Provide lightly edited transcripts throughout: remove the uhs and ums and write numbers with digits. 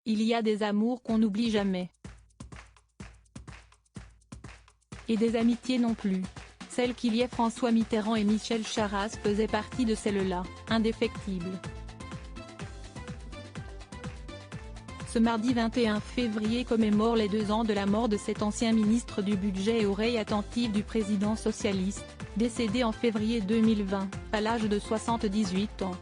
il y a des amours qu'on n'oublie jamais. Et des amitiés non plus. Celle qui liait François Mitterrand et Michel Charasse faisait partie de celles-là, indéfectibles. Ce mardi 21 février commémore les 2 ans de la mort de cet ancien ministre du Budget et oreille attentive du président socialiste, décédé en février 2020, à l'âge de 78 ans.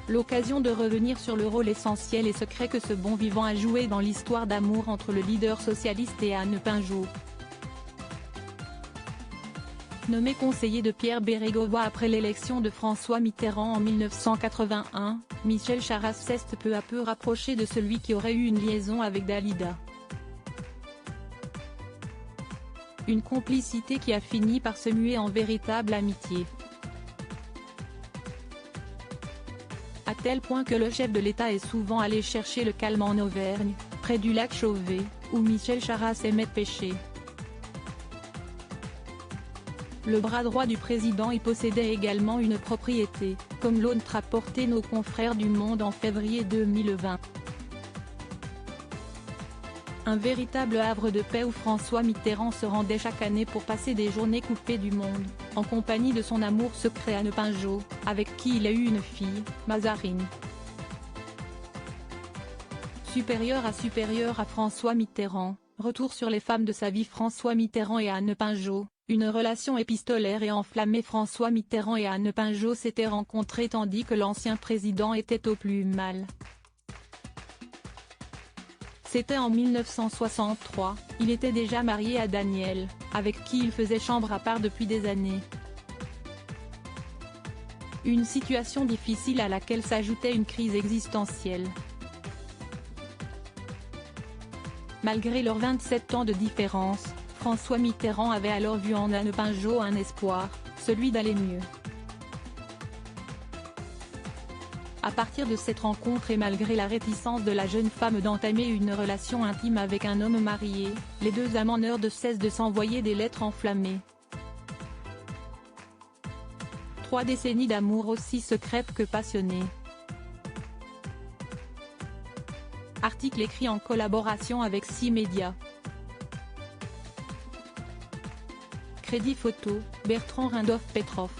L'occasion de revenir sur le rôle essentiel et secret que ce bon vivant a joué dans l'histoire d'amour entre le leader socialiste et Anne Pinjot. Nommé conseiller de Pierre Bérégovoy après l'élection de François Mitterrand en 1981, Michel Charasse s'est peu à peu rapproché de celui qui aurait eu une liaison avec Dalida. Une complicité qui a fini par se muer en véritable amitié. À tel point que le chef de l'État est souvent allé chercher le calme en Auvergne, près du lac Chauvet, où Michel Charasse aimait pêcher. Le bras droit du président y possédait également une propriété, comme l'ont rapporté nos confrères du Monde en février 2020. Un véritable havre de paix où François Mitterrand se rendait chaque année pour passer des journées coupées du monde, en compagnie de son amour secret Anne Pinjot, avec qui il a eu une fille, Mazarine. Supérieur à François Mitterrand, retour sur les femmes de sa vie. François Mitterrand et Anne Pinjot, une relation épistolaire et enflammée. François Mitterrand et Anne Pinjot s'étaient rencontrés tandis que l'ancien président était au plus mal. C'était en 1963, il était déjà marié à Danielle, avec qui il faisait chambre à part depuis des années. Une situation difficile à laquelle s'ajoutait une crise existentielle. Malgré leurs 27 ans de différence, François Mitterrand avait alors vu en Anne Pinjot un espoir, celui d'aller mieux. À partir de cette rencontre et malgré la réticence de la jeune femme d'entamer une relation intime avec un homme marié, les deux amants ne cessent de s'envoyer des lettres enflammées. 3 décennies d'amour aussi secrètes que passionnées. Article écrit en collaboration avec 6 médias. Crédit photo, Bertrand Rindolph Petrov.